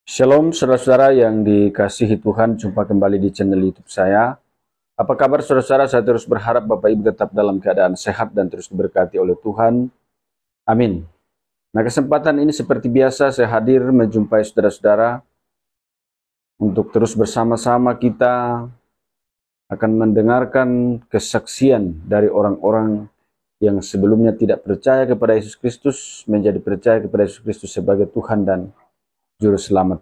Shalom saudara-saudara yang dikasihi Tuhan, jumpa kembali di channel YouTube saya. Apa kabar saudara-saudara? Saya terus berharap Bapak Ibu tetap dalam keadaan sehat dan terus diberkati oleh Tuhan. Amin. Nah, kesempatan ini seperti biasa saya hadir menjumpai saudara-saudara untuk terus bersama-sama kita akan mendengarkan kesaksian dari orang-orang yang sebelumnya tidak percaya kepada Yesus Kristus menjadi percaya kepada Yesus Kristus sebagai Tuhan dan Juru Selamat.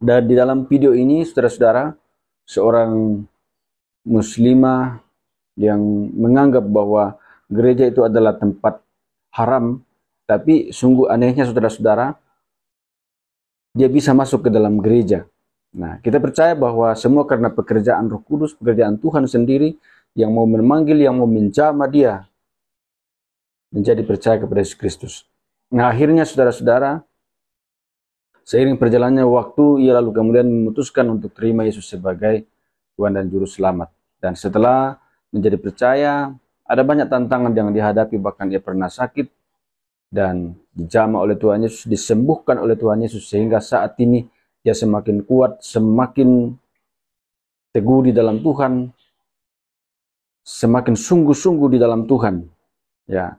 Dan di dalam video ini, saudara-saudara, seorang muslimah yang menganggap bahwa gereja itu adalah tempat haram, tapi sungguh anehnya saudara-saudara, dia bisa masuk ke dalam gereja. Nah, kita percaya bahwa semua karena pekerjaan Roh Kudus, pekerjaan Tuhan sendiri yang mau memanggil, yang mau menjamah dia menjadi percaya kepada Yesus Kristus. Nah, akhirnya saudara-saudara, seiring perjalannya waktu, ia lalu kemudian memutuskan untuk terima Yesus sebagai Tuhan dan Juru Selamat. Dan setelah menjadi percaya, ada banyak tantangan yang dihadapi, bahkan ia pernah sakit dan dijamah oleh Tuhan Yesus, disembuhkan oleh Tuhan Yesus, sehingga saat ini ia semakin kuat, semakin teguh di dalam Tuhan, semakin sungguh-sungguh di dalam Tuhan. Ya,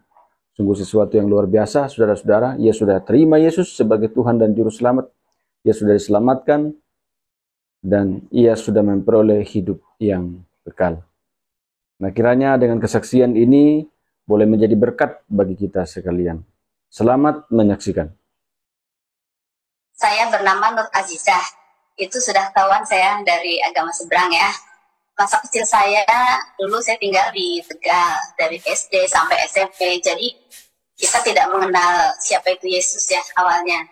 sungguh sesuatu yang luar biasa, saudara-saudara. Ia sudah terima Yesus sebagai Tuhan dan Juru Selamat. Ia sudah diselamatkan dan ia sudah memperoleh hidup yang kekal. Nah, kiranya dengan kesaksian ini boleh menjadi berkat bagi kita sekalian. Selamat menyaksikan. Saya bernama Nur Azizah. Itu sudah tahuan saya dari agama seberang ya. Masa kecil saya, dulu saya tinggal di Tegal, dari SD sampai SMP. Jadi kita tidak mengenal siapa itu Yesus ya awalnya.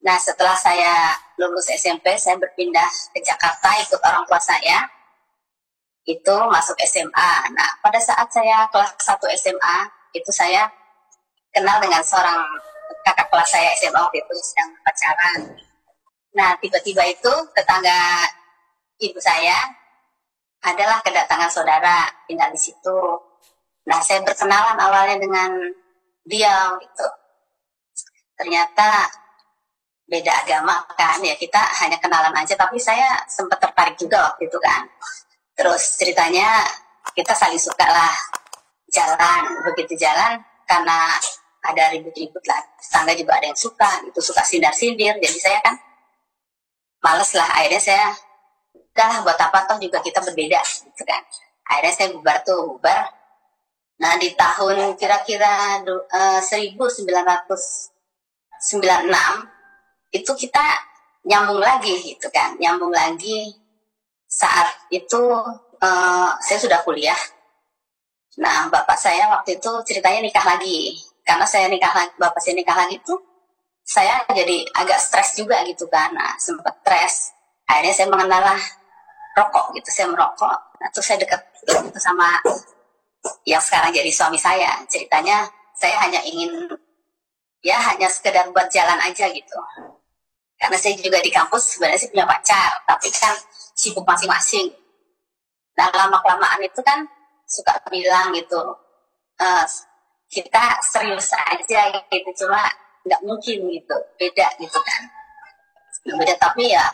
Nah, setelah saya lulus SMP, saya berpindah ke Jakarta ikut orang tua saya. Itu masuk SMA. Nah, pada saat saya kelas 1 SMA, itu saya kenal dengan seorang kakak kelas saya SMA waktu itu sedang pacaran. Nah, tiba-tiba itu tetangga ibu saya adalah kedatangan saudara tinggal di situ. Nah, saya berkenalan awalnya dengan dia gitu. Ternyata beda agama kan, ya kita hanya kenalan aja, tapi saya sempat tertarik juga waktu itu kan. Terus ceritanya kita saling suka lah, jalan, begitu jalan karena ada ribut-ribut lah, tetangga juga ada yang suka, itu suka sindir-sindir, jadi saya kan males lah, akhirnya saya udah buat apa toh juga kita berbeda gitu kan. Akhirnya saya bubar. Nah, di tahun kira-kira 1996 itu kita nyambung lagi gitu kan. Nyambung lagi saat itu saya sudah kuliah. Nah, bapak saya waktu itu ceritanya nikah lagi. Karena bapak saya nikah lagi itu saya jadi agak stres juga gitu kan. Nah, sempat stres. Akhirnya saya mengenal rokok gitu, saya merokok. Nah, terus saya dekat gitu sama yang sekarang jadi suami saya. Ceritanya saya hanya ingin hanya sekedar buat jalan aja gitu. Karena saya juga di kampus sebenarnya sih punya pacar, tapi kan sibuk masing-masing. Nah, lama-kelamaan itu kan suka bilang gitu, kita serius aja gitu, cuma nggak mungkin gitu, beda gitu kan. Beda, tapi ya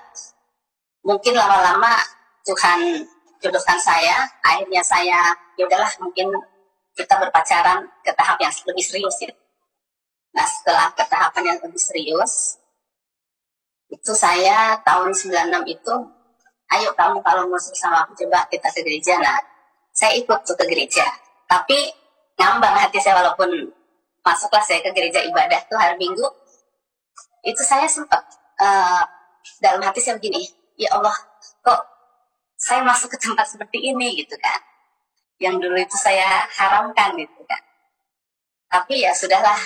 mungkin lama-lama Tuhan jodohkan saya, akhirnya saya yaudahlah mungkin kita berpacaran ke tahap yang lebih serius gitu. Nah, setelah ke tahapan yang lebih serius, itu saya tahun 96 itu, ayo kamu kalau mau sama aku coba kita ke gereja. Nah, saya ikut tuh ke gereja, tapi ngambang hati saya walaupun masuklah saya ke gereja ibadah tuh hari Minggu, itu saya sempat dalam hati saya begini, ya Allah, kok saya masuk ke tempat seperti ini gitu kan, yang dulu itu saya haramkan gitu kan. Tapi ya sudahlah,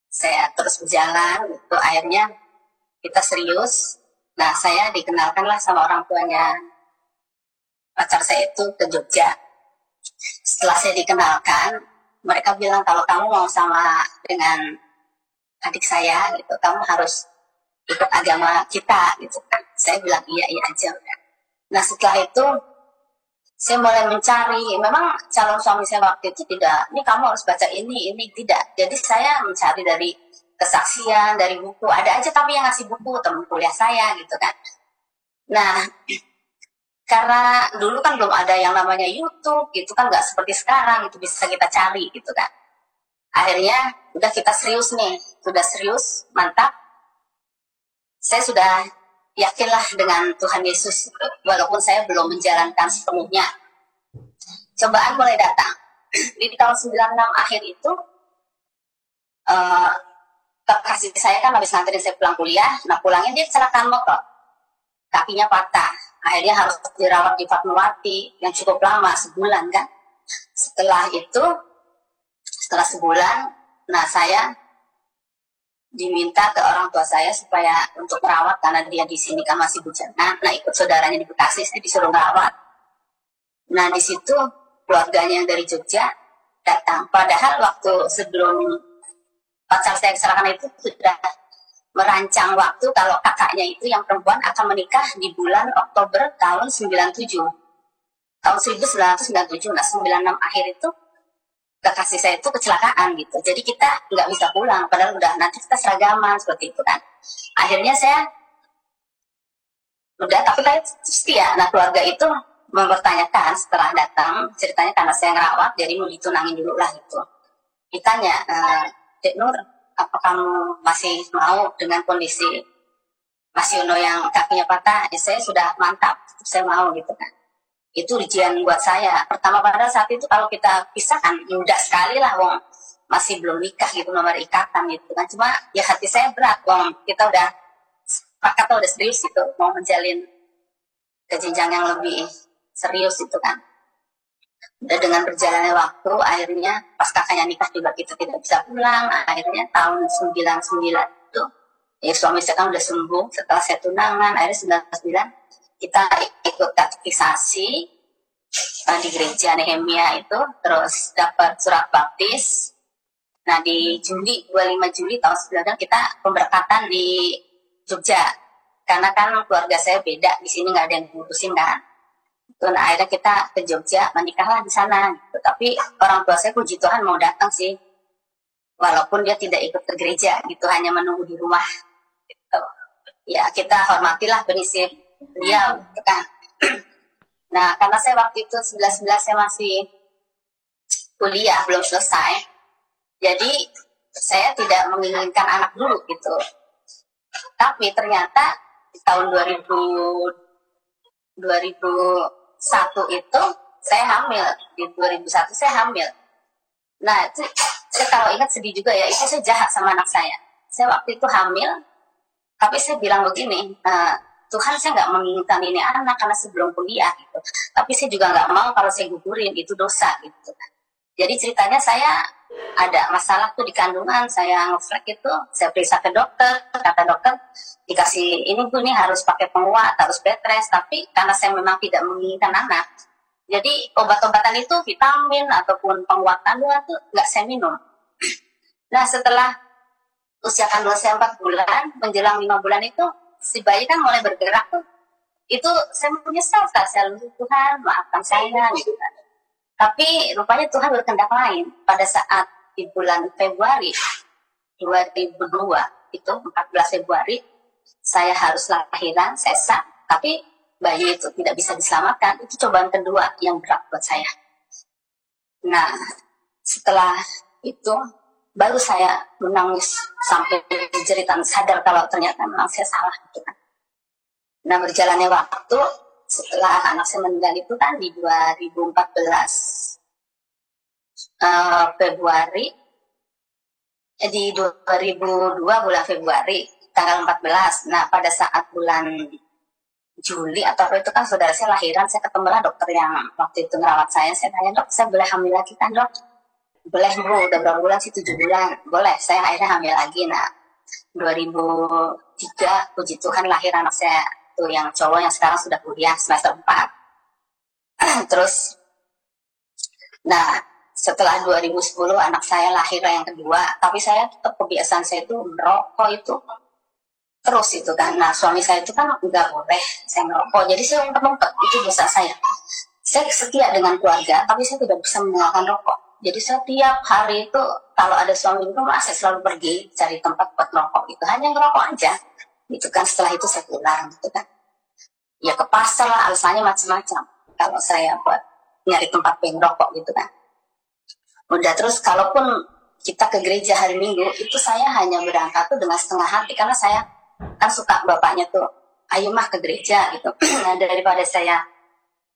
saya terus berjalan gitu, akhirnya kita serius. Nah, saya dikenalkanlah sama orang tuanya pacar saya itu ke Jogja. Setelah saya dikenalkan, mereka bilang kalau kamu mau sama dengan adik saya gitu, kamu harus ikut agama kita gitu kan. Saya bilang iya aja udah. Nah, setelah itu saya mulai mencari. Memang calon suami saya waktu itu tidak, ini kamu harus baca ini tidak. Jadi saya mencari dari kesaksian, dari buku. Ada aja tapi yang ngasih buku, teman kuliah saya gitu kan. Nah, karena dulu kan belum ada yang namanya YouTube gitu kan, nggak seperti sekarang itu bisa kita cari gitu kan. Akhirnya udah kita serius nih, sudah serius, mantap. Saya sudah yakinlah dengan Tuhan Yesus, walaupun saya belum menjalankan sepenuhnya. Cobaan mulai datang. Di tahun 96 akhir itu, kasih saya kan habis nganterin saya pulang kuliah. Nah pulangnya dia kecelakaan motor, kakinya patah. Akhirnya harus dirawat di Fatmawati yang cukup lama, sebulan kan. Setelah sebulan, nah saya diminta ke orang tua saya supaya untuk merawat karena dia di sini kan masih bujana. Nah ikut saudaranya di Bekasi, saya disuruh merawat. Nah di situ keluarganya yang dari Jogja datang. Padahal waktu sebelum pacar saya kecelakaan itu sudah merancang waktu kalau kakaknya itu yang perempuan akan menikah di bulan Oktober tahun 97. Tahun 1997, nah 96 akhir itu kekasih saya itu kecelakaan gitu. Jadi kita nggak bisa pulang, padahal udah nanti kita seragaman seperti itu kan. Akhirnya saya udah, tapi saya setia. Nah keluarga itu mempertanyakan setelah datang, ceritanya karena saya ngerawat, jadi mau ditunangin dulu lah gitu. Ditanya, Dek Nur, apa kamu masih mau dengan kondisi Mas Yono yang kakinya patah? Ya saya sudah mantap, saya mau gitu kan. Itu ujian buat saya. Pertama pada saat itu kalau kita pisahkan, mudah sekali lah, wong masih belum nikah gitu, nomor ikatan gitu kan. Cuma ya hati saya berat, wong kita udah sepakat, udah serius gitu, mau menjalin ke jenjang yang lebih serius itu kan. Udah dengan berjalannya waktu, akhirnya pas kakaknya nikah juga kita tidak bisa pulang. Akhirnya tahun 99 itu, ya suami saya kan udah sembuh setelah saya tunangan. Akhirnya 99 kita ikut katekisasi di gereja Nehemia itu, terus dapat surat baptis. Nah di Juli, 25 Juli tahun 99 kita pemberkatan di Jogja. Karena kan keluarga saya beda, di sini nggak ada yang ngurusin kan. Nah akhirnya kita ke Jogja, menikahlah di sana gitu. Tapi orang tua saya puji Tuhan mau datang sih, walaupun dia tidak ikut ke gereja gitu, hanya menunggu di rumah gitu. Ya kita hormatilah prinsip beliau gitu kan. Nah karena saya waktu itu 19 saya masih kuliah, belum selesai, jadi saya tidak menginginkan anak dulu gitu. Tapi ternyata di tahun 2001 itu saya hamil. Di 2001 saya hamil. Nah itu saya kalau ingat sedih juga ya, itu saya jahat sama anak saya. Saya waktu itu hamil, tapi saya bilang begini, Tuhan saya nggak menginginkan ini anak karena sebelum kuliah gitu. Tapi saya juga nggak mau kalau saya gugurin, itu dosa gitu. Jadi ceritanya saya ada masalah tuh di kandungan, saya ngeflek itu, saya periksa ke dokter, kata dokter dikasih ini Bu, ini harus pakai penguat, harus bed rest. Tapi karena saya memang tidak menginginkan anak, jadi obat-obatan itu, vitamin ataupun penguat kandungan tuh nggak saya minum. Nah setelah usia kandungan saya 4 bulan, menjelang 5 bulan itu, si bayi kan mulai bergerak tuh. Itu saya menyesal, saya lupa, Tuhan maafkan saya gitu kan. Tapi rupanya Tuhan berkehendak lain. Pada saat di bulan Februari 2002 itu 14 Februari saya harus lahiran sesar, tapi bayi itu tidak bisa diselamatkan. Itu cobaan kedua yang berat buat saya. Nah setelah itu baru saya menangis sampai jeritan, sadar kalau ternyata memang saya salah gitu kan. Nah berjalannya waktu, setelah anak saya meninggal itu kan di 2014 Februari, di 2002 bulan Februari tanggal 14. Nah pada saat bulan Juli atau apa itu kan saudara saya lahiran, saya ketemulah dokter yang waktu itu ngerawat saya tanya, Dok saya boleh hamil lagi kan Dok? Boleh Bu, udah berapa bulan sih? 7 bulan. Boleh, saya akhirnya hamil lagi. Nah 2003 puji Tuhan lahir anak saya tuh yang cowok yang sekarang sudah kuliah semester 4. Terus nah setelah 2010 anak saya lahir yang kedua, tapi saya tetap kebiasaan saya itu merokok itu terus itu kan. Nah suami saya itu kan nggak boleh saya merokok, jadi saya ngumpet, itu dosa saya. Saya setia dengan keluarga, tapi saya tidak bisa meninggalkan rokok. Jadi setiap hari itu kalau ada suami itu saya selalu pergi cari tempat buat ngerokok gitu, hanya ngerokok aja gitu kan. Setelah itu saya pulang gitu kan, ya ke pasar lah, alasannya macam-macam kalau saya buat nyari tempat pengen ngerokok gitu kan. Udah, terus kalaupun kita ke gereja hari Minggu itu saya hanya berangkat tuh dengan setengah hati, karena saya kan suka bapaknya tuh, ayo mah ke gereja gitu. Nah, daripada saya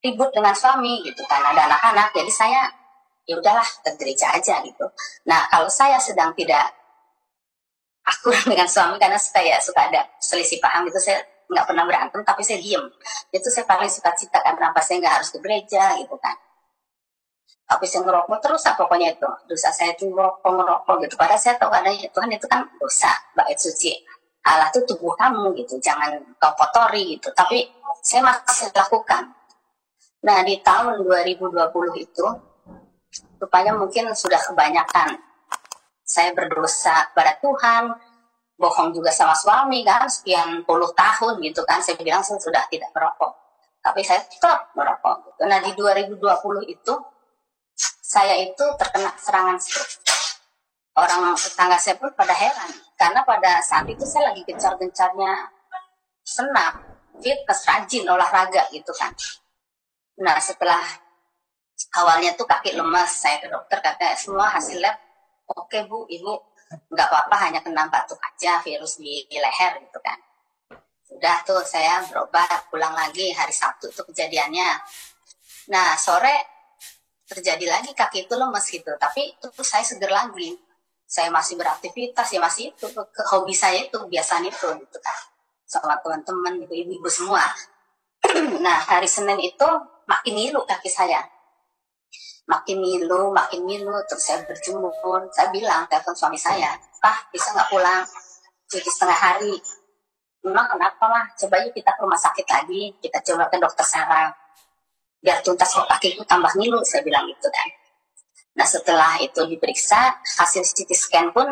ribut dengan suami gitu kan, ada anak-anak, jadi saya ya udahlah ke gereja aja gitu. Nah, kalau saya sedang tidak akur dengan suami karena saya suka ada selisih paham gitu, saya nggak pernah berantem tapi saya diem. Itu saya paling suka cita kan, kenapa saya nggak harus ke gereja gitu kan. Tapi saya ngerokok terus pokoknya itu dosa saya itu ngerokok gitu. Padahal saya tahu adanya Tuhan itu kan dosa, bait suci. Allah itu tubuh kamu gitu, jangan kau kotori gitu. Tapi saya masih lakukan. Nah, di tahun 2020 itu rupanya mungkin sudah kebanyakan saya berdosa pada Tuhan, bohong juga sama suami kan, sekian puluh tahun gitu kan. Saya bilang saya sudah tidak merokok, tapi saya tetap merokok gitu. Nah, di 2020 itu saya itu terkena serangan stroke. Orang tetangga saya pun pada heran, karena pada saat itu saya lagi gencar-gencarnya senam, fitness, rajin olahraga gitu kan. Nah, setelah awalnya tuh kaki lemas, saya ke dokter, katanya semua hasil lab oke Bu, Ibu nggak apa-apa, hanya kena batuk aja, virus di leher gitu kan. Sudah tuh saya berobat, pulang lagi hari Sabtu tuh kejadiannya. Nah, sore terjadi lagi kaki itu lemes gitu, tapi itu saya seger lagi, saya masih beraktivitas, ya masih itu hobi saya itu biasanya itu gitu kan, sama teman-teman gitu, ibu-ibu semua. Nah, hari Senin itu makin ngilu kaki saya, makin ngilu, terus saya berjemur, saya bilang, telepon suami saya, Pak bisa nggak pulang cuti setengah hari? Memang kenapa lah, coba yuk kita ke rumah sakit lagi, kita coba ke dokter saraf biar tuntas kok kakiku tambah ngilu, saya bilang gitu kan. Nah, setelah itu diperiksa, hasil CT scan pun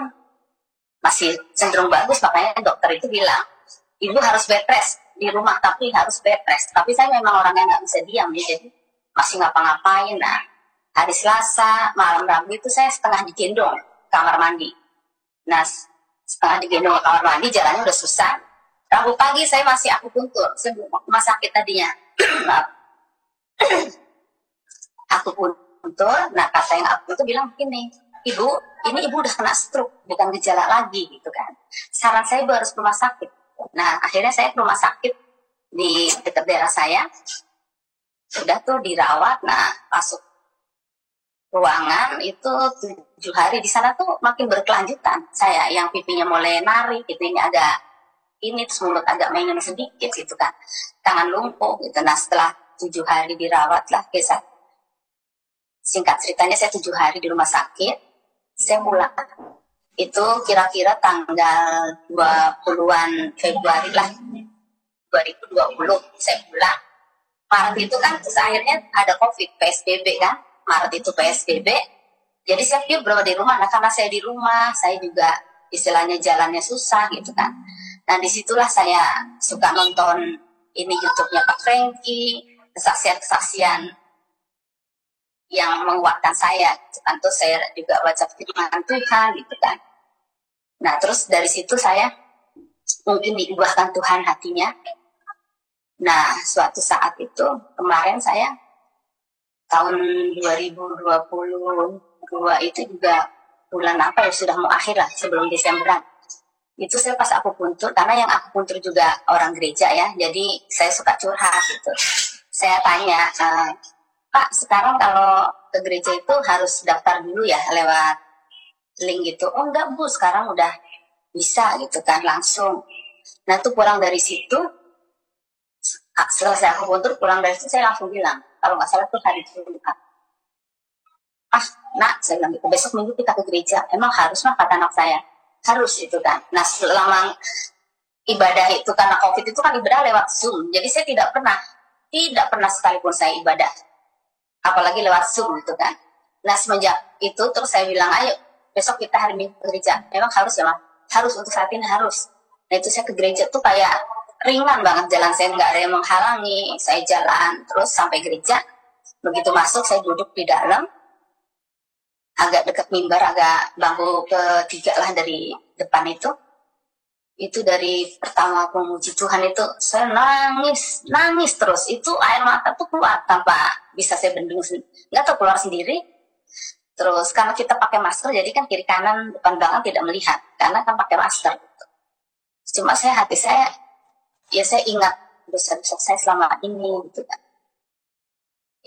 masih cenderung bagus, makanya dokter itu bilang, Ibu harus bed rest di rumah, tapi harus bed rest. Tapi saya memang orangnya nggak bisa diam ya, jadi masih ngapa-ngapain. Nah, hari Selasa, malam Rabu itu saya setengah digendong kamar mandi. Nah, setengah digendong ke kamar mandi, jalannya udah susah. Rabu pagi saya masih akupuntur, saya mau ke rumah sakit tadinya. Aku puntur, nah kata yang aku itu bilang begini, Ibu, ini Ibu udah kena stroke, bukan gejala lagi gitu kan. Saran saya Ibu harus ke rumah sakit. Nah, akhirnya saya ke rumah sakit di dekat daerah saya, sudah tuh dirawat. Nah, masuk ruangan itu 7 hari, di sana tuh makin berkelanjutan. Saya yang pipinya mulai narik, gitu, ini agak ini, terus mulut agak mengeng sedikit gitu kan, tangan lumpuh gitu. Nah, setelah 7 hari dirawat lah, kisah singkat ceritanya saya 7 hari di rumah sakit, saya pulang itu kira-kira tanggal 20-an Februari lah 2020 saya pulang. Maret itu kan terus akhirnya ada COVID, PSBB kan, Maret itu PSBB, jadi saya berada di rumah. Nah, karena saya di rumah, saya juga istilahnya jalannya susah gitu kan. Nah, disitulah saya suka nonton ini YouTube-nya Pak Franky, kesaksian-kesaksian yang menguatkan saya gitu kan. Terus saya juga baca firman Tuhan gitu kan. Nah, terus dari situ saya mungkin diubahkan Tuhan hatinya. Nah, suatu saat itu kemarin saya tahun 2022 itu juga bulan apa ya, sudah mau akhir lah, sebelum Desemberan. Itu saya pas akupuntur, karena yang akupuntur juga orang gereja ya, jadi saya suka curhat gitu. Saya tanya, Pak, sekarang kalau ke gereja itu harus daftar dulu ya lewat link gitu? Oh enggak Bu, sekarang udah bisa gitu kan, langsung. Nah, tuh pulang dari situ, setelah saya akupuntur, pulang dari situ saya langsung bilang, kalau nggak salah tuh hari Jumat, Nak, saya bilang gitu, besok Minggu kita ke gereja. Emang harus mah, kata anak saya, harus itu kan. Nah, selama ibadah itu, karena COVID itu kan ibadah lewat Zoom, jadi saya tidak pernah sekalipun saya ibadah, apalagi lewat Zoom gitu kan. Nah, semenjak itu terus saya bilang, ayo besok kita hari Minggu ke gereja. Memang harus ya Mas, harus, untuk saat ini harus. Nah, itu saya ke gereja tuh kayak ringan banget jalan saya, nggak ada yang menghalangi, saya jalan terus sampai gereja. Begitu masuk saya duduk di dalam, agak dekat mimbar, agak bangku ketiga lah dari depan itu dari pertama aku memuji Tuhan itu saya nangis terus, itu air mata tuh keluar tanpa bisa saya bendung, nggak tahu keluar sendiri. Terus karena kita pakai masker jadi kan kiri kanan depan belakang tidak melihat karena kan pakai masker. Cuma hati saya ya saya ingat dosa-dosa saya selama ini gitu kan,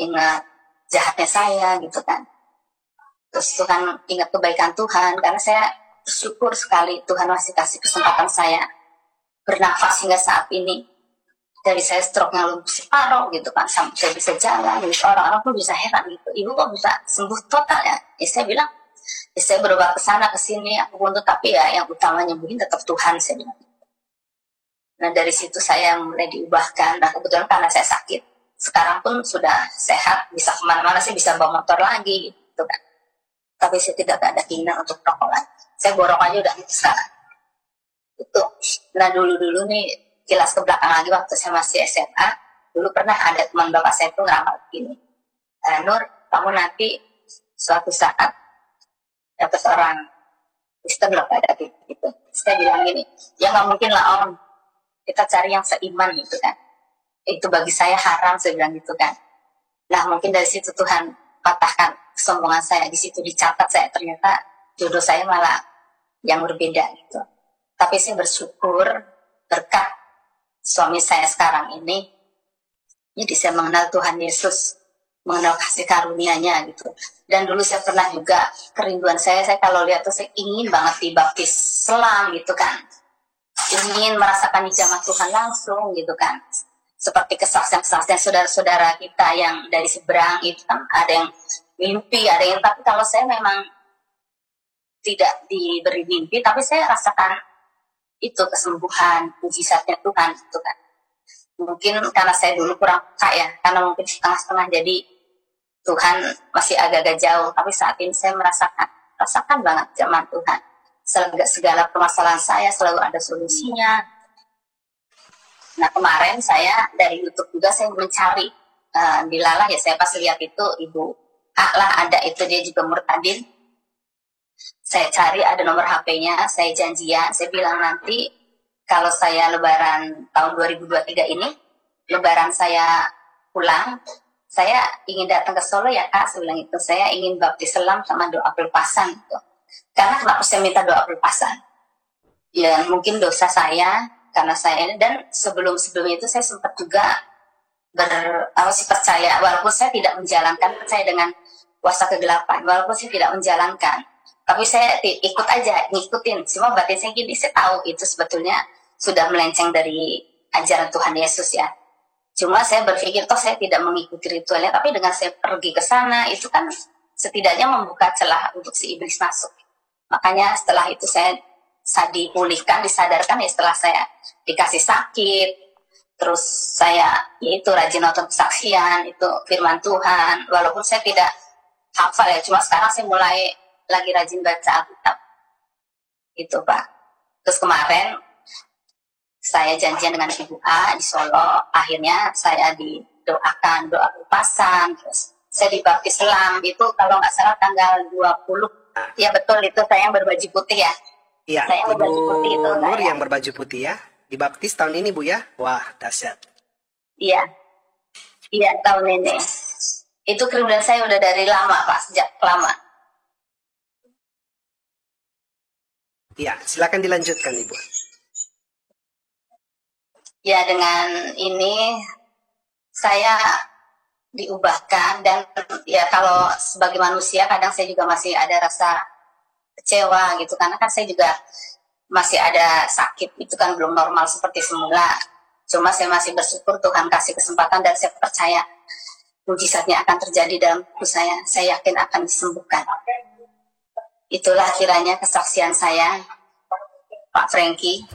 ingat jahatnya saya gitu kan. Terus Tuhan ingat kebaikan Tuhan karena saya bersyukur sekali Tuhan masih kasih kesempatan saya bernafas hingga saat ini. Dari saya stroke yang lumpuh separuh gitu kan, sampai saya bisa jalan, gitu. Orang-orang pun bisa heran gitu, ibu kok bisa sembuh total ya? Ya saya bilang, ya saya berobat ke sana ke sini, aku pun tapi ya yang utama nyembuhin tetap Tuhan, saya bilang. Nah dari situ saya mulai diubahkan. Nah kebetulan karena saya sakit, sekarang pun sudah sehat, bisa kemana-mana, saya bisa bawa motor lagi gitu kan. Tapi saya tidak ada keinginan untuk rokok lagi. Saya borok aja udah gitu sekarang. Itu. Nah dulu nih kilas ke belakang lagi waktu saya masih SMA, dulu pernah ada teman bapak saya tuh ngeramal begini, Nur, kamu nanti suatu saat dapat seorang Kristen loh pada gitu. Saya bilang gini, ya nggak mungkin lah Om, kita cari yang seiman gitu kan. Itu bagi saya haram, saya bilang gitu kan. Nah mungkin dari situ Tuhan patahkan kesombongan saya, di situ dicatat saya ternyata jodoh saya malah yang berbeda gitu. Tapi saya bersyukur berkat suami saya sekarang ini, jadi saya mengenal Tuhan Yesus, mengenal kasih karunia-Nya gitu. Dan dulu saya pernah juga kerinduan saya kalau lihat tuh saya ingin banget dibaptis selam gitu kan, ingin merasakan jamah Tuhan langsung gitu kan, seperti kesaksian-kesaksian saudara-saudara kita yang dari seberang itu kan, ada yang mimpi, ada yang, tapi kalau saya memang tidak diberi mimpi, tapi saya rasakan itu kesembuhan, mujizatnya Tuhan gitu kan. Mungkin karena saya dulu kurang peka ya, karena mungkin setengah-setengah, jadi Tuhan masih agak-agak jauh, tapi saat ini saya rasakan banget zaman Tuhan. Segala permasalahan saya selalu ada solusinya. Nah kemarin saya dari YouTube juga saya mencari dilalah ya, saya pas lihat itu Ibu lah ada itu, dia juga murtadin. Saya cari ada nomor HP-nya, saya janjian, saya bilang nanti kalau saya lebaran tahun 2023 ini, lebaran saya pulang, saya ingin datang ke Solo ya Kak, saya bilang itu, saya ingin baptis selam sama doa pelepasan gitu. Karena kenapa saya minta doa pelepasan? Ya mungkin dosa saya, karena saya, dan sebelum itu saya sempat juga percaya, walaupun saya tidak menjalankan, percaya dengan kuasa kegelapan, walaupun saya tidak menjalankan, tapi saya ikut aja, ngikutin. Cuma batin saya gini, saya tahu itu sebetulnya sudah melenceng dari ajaran Tuhan Yesus ya. Cuma saya berpikir, toh saya tidak mengikuti ritualnya, tapi dengan saya pergi ke sana, itu kan setidaknya membuka celah untuk si iblis masuk. Makanya setelah itu saya dipulihkan, disadarkan ya setelah saya dikasih sakit, terus saya yaitu rajin nonton kesaksian, itu firman Tuhan, walaupun saya tidak hafal ya, cuma sekarang saya mulai lagi rajin baca Alkitab gitu Pak. Terus kemarin saya janjian dengan Ibu A di Solo, akhirnya saya didoakan doa pelepasan, terus saya dibaptis selam itu kalau nggak salah tanggal 20. Ya betul, itu saya yang berbaju putih ya. Iya, saya Ibu berbaju putih itu, Nur yang berbaju putih ya, dibaptis tahun ini Bu ya. Wah dahsyat. Iya tahun ini. Itu kerinduan saya udah dari lama Pak, sejak lama. Iya, silakan dilanjutkan Ibu. Ya dengan ini saya diubahkan, dan ya kalau sebagai manusia kadang saya juga masih ada rasa kecewa gitu, karena kan saya juga masih ada sakit, itu kan belum normal seperti semula. Cuma saya masih bersyukur Tuhan kasih kesempatan, dan saya percaya mujizatnya akan terjadi dalam tubuh saya yakin akan disembuhkan. Itulah kiranya kesaksian saya, Pak Frankie.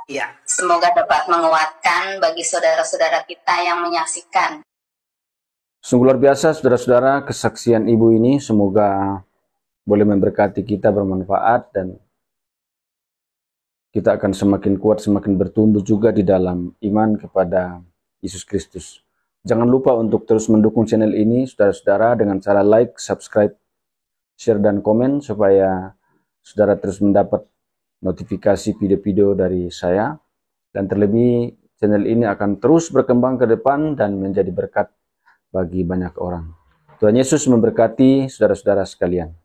Iya. Semoga dapat menguatkan bagi saudara-saudara kita yang menyaksikan. Sungguh luar biasa saudara-saudara kesaksian Ibu ini, semoga boleh memberkati kita, bermanfaat, dan kita akan semakin kuat, semakin bertumbuh juga di dalam iman kepada Yesus Kristus. Jangan lupa untuk terus mendukung channel ini saudara-saudara dengan cara like, subscribe, share dan komen supaya saudara terus mendapat notifikasi video-video dari saya. Dan terlebih channel ini akan terus berkembang ke depan dan menjadi berkat bagi banyak orang. Tuhan Yesus memberkati saudara-saudara sekalian.